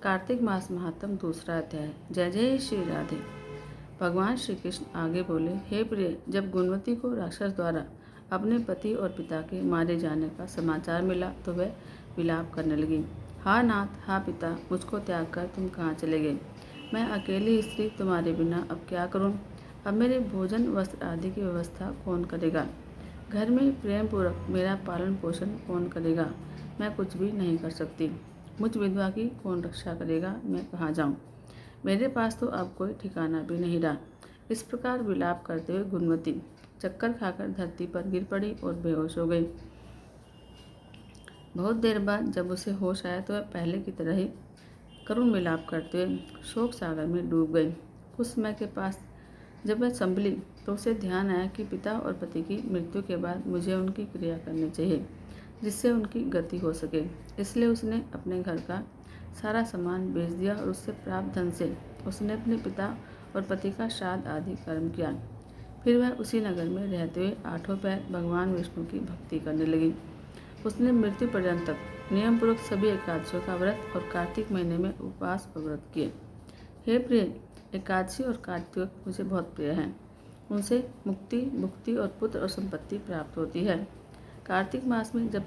कार्तिक मास महात्म दूसरा अध्याय। जय जय श्री राधे। भगवान श्री कृष्ण आगे बोले, हे प्रिय, जब गुणवती को राक्षस द्वारा अपने पति और पिता के मारे जाने का समाचार मिला तो वह विलाप करने लगी। हा नाथ, हा पिता, मुझको त्याग कर तुम कहाँ चले गए? मैं अकेली स्त्री तुम्हारे बिना अब क्या करूँ? अब मेरे भोजन वस्त्र आदि की व्यवस्था कौन करेगा? घर में प्रेम पूर्वक मेरा पालन पोषण कौन करेगा? मैं कुछ भी नहीं कर सकती। मुझ विधवा की कौन रक्षा करेगा? मैं कहाँ जाऊँ? मेरे पास तो अब कोई ठिकाना भी नहीं रहा। इस प्रकार विलाप करते हुए गुणवती चक्कर खाकर धरती पर गिर पड़ी और बेहोश हो गई। बहुत देर बाद जब उसे होश आया तो वह पहले की तरह ही करुण विलाप करते हुए शोक सागर में डूब गई। कुछ समय के पास जब वह संभली तो उसे ध्यान आया कि पिता और पति की मृत्यु के बाद मुझे उनकी क्रिया करनी चाहिए जिससे उनकी गति हो सके। इसलिए उसने अपने घर का सारा सामान बेच दिया और उससे प्राप्त धन से उसने अपने पिता और पति का श्राद्ध आदि कर्म किया। फिर वह उसी नगर में रहते हुए आठों पैर भगवान विष्णु की भक्ति करने लगी। उसने मृत्यु पर्यंत तक नियमपूर्वक सभी एकादशियों का व्रत और कार्तिक महीने में उपवास और व्रत किए। हे प्रिय, एकादशी और कार्तिक मुझे बहुत प्रिय हैं। उनसे मुक्ति, मुक्ति और पुत्र और संपत्ति प्राप्त होती है। कार्तिक मास में जब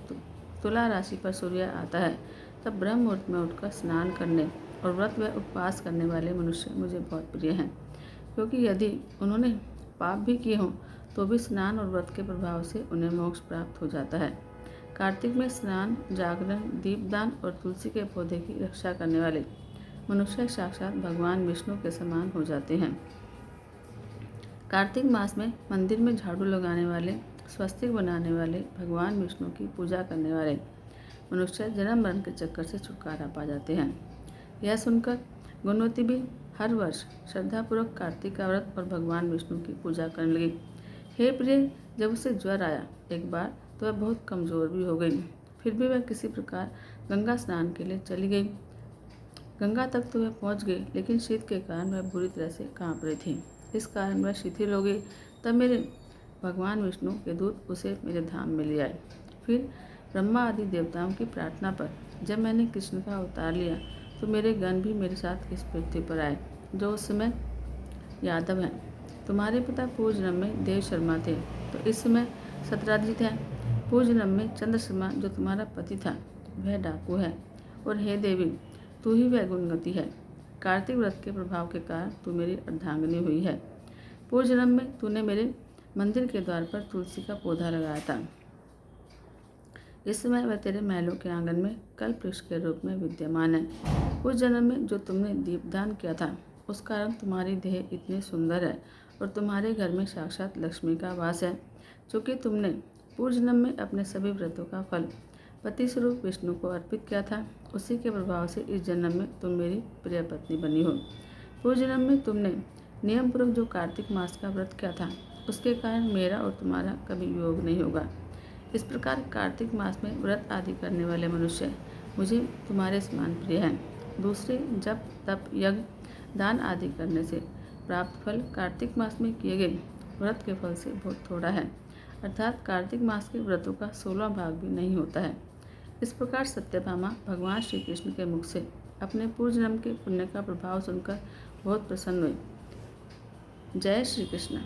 तुला राशि पर सूर्य आता है तब ब्रह्म मुहूर्त में उठकर स्नान करने और व्रत व उपवास करने वाले मनुष्य मुझे बहुत प्रिय हैं, क्योंकि यदि उन्होंने पाप भी किए हों तो भी स्नान और व्रत के प्रभाव से उन्हें मोक्ष प्राप्त हो जाता है। कार्तिक में स्नान, जागरण, दीपदान और तुलसी के पौधे की रक्षा करने वाले मनुष्य साक्षात भगवान विष्णु के समान हो जाते हैं। कार्तिक मास में मंदिर में झाड़ू लगाने वाले, स्वस्तिक बनाने वाले, भगवान विष्णु की पूजा करने वाले मनुष्य जन्म मरण के चक्कर से छुटकारा पा जाते हैं। यह सुनकर गुणवती भी हर वर्ष श्रद्धापूर्वक कार्तिक का व्रत और भगवान विष्णु की पूजा करने लगी। हे प्रिय, जब उसे ज्वर आया एक बार तो वह बहुत कमज़ोर भी हो गई। फिर भी वह किसी प्रकार गंगा स्नान के लिए चली गई। गंगा तक तो वह पहुँच गई, लेकिन शीत के कारण वह बुरी तरह से काँप रही थी। इस कारण वह शिथिल हो गई। तब मेरे भगवान विष्णु के दूत उसे मेरे धाम में ले आए। फिर ब्रह्मा आदि देवताओं की प्रार्थना पर जब मैंने कृष्ण का अवतार लिया तो मेरे गण भी मेरे साथ इस पृथ्वी पर आए, जो उस समय यादव हैं। तुम्हारे पिता पूर्व जन्म में देव शर्मा थे तो इस समय सत्राजित है। पूर्व जन्म में चंद्र शर्मा जो तुम्हारा पति था वह डाकू है। और हे देवी, तू ही वह गुणवती है। कार्तिक व्रत के प्रभाव के कारण तू मेरी अर्धांगिनी हुई है। पूर्व जन्म में तूने मेरे मंदिर के द्वार पर तुलसी का पौधा लगाया था। इस समय वह तेरे महलों के आंगन में कल्प वृक्ष के रूप में विद्यमान है। उस जन्म में जो तुमने दीपदान किया था उस कारण तुम्हारी देह इतनी सुंदर है और तुम्हारे घर में साक्षात लक्ष्मी का वास है। चूँकि तुमने पूर्व जन्म में अपने सभी व्रतों का फल पति स्वरूप विष्णु को अर्पित किया था, उसी के प्रभाव से इस जन्म में तुम मेरी प्रिय पत्नी बनी हो। पूर्व जन्म में तुमने नियमपूर्वक जो कार्तिक मास का व्रत किया था उसके कारण मेरा और तुम्हारा कभी योग नहीं होगा। इस प्रकार कार्तिक मास में व्रत आदि करने वाले मनुष्य मुझे तुम्हारे समान प्रिय हैं। दूसरे जप, तप, यज्ञ, दान आदि करने से प्राप्त फल कार्तिक मास में किए गए व्रत के फल से बहुत थोड़ा है, अर्थात कार्तिक मास के व्रतों का 16 भाग भी नहीं होता है। इस प्रकार सत्यभामा भगवान श्री कृष्ण के मुख से अपने पूर्व जन्म के पुण्य का प्रभाव सुनकर बहुत प्रसन्न हुई। जय श्री कृष्ण।